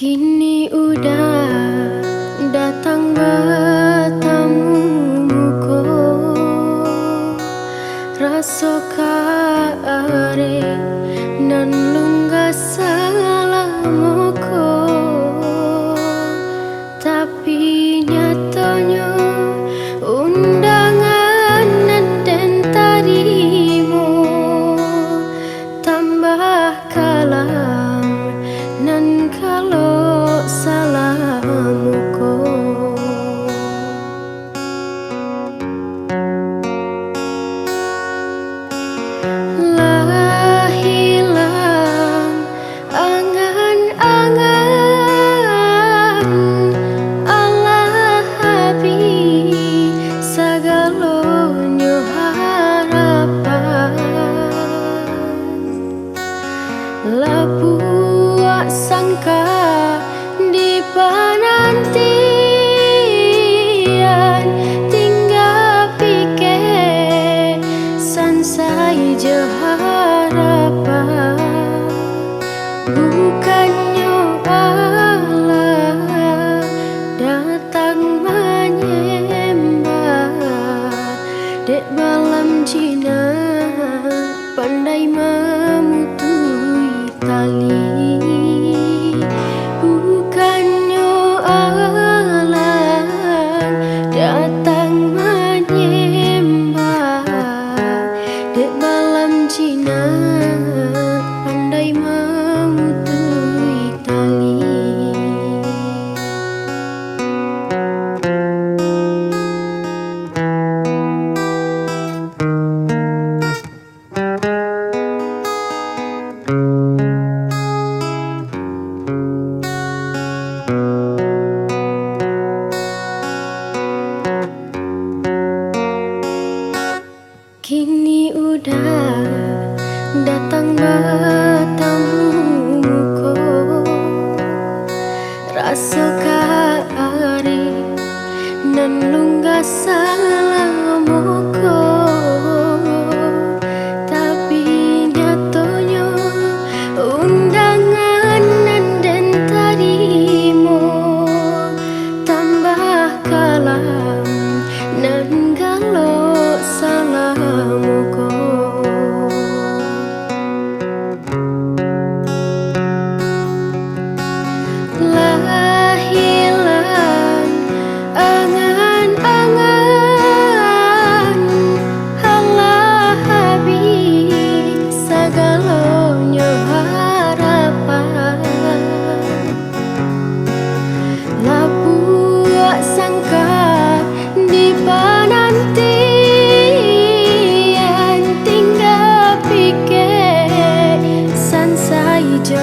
Kini udah datang bertamumu, rasa kare nan lunga salamuku, tapi nyatanya undangan dan tarimu tambah kalam nan kalau salamuku. Lah hilang angan-angan Allah habis segalonya harapan. Lah buat sangka di penantian tinggal pikir sansai je harapan, bukannya Allah datang menyembah dek balam Cina pandai memutui tali. Bukannya Allah datang menyembah dek balam Cina pandai memutui tali. Kini udah datang bertamuku, rasa kare nan lunga salamuku, tapi nyatanya undangan dan tarimu tambah kalam nan galau salamuku. Lah hilang angan-angan Allah habis segalonya harapan. Lah buat sangka di penantian tinggal pikir sansai je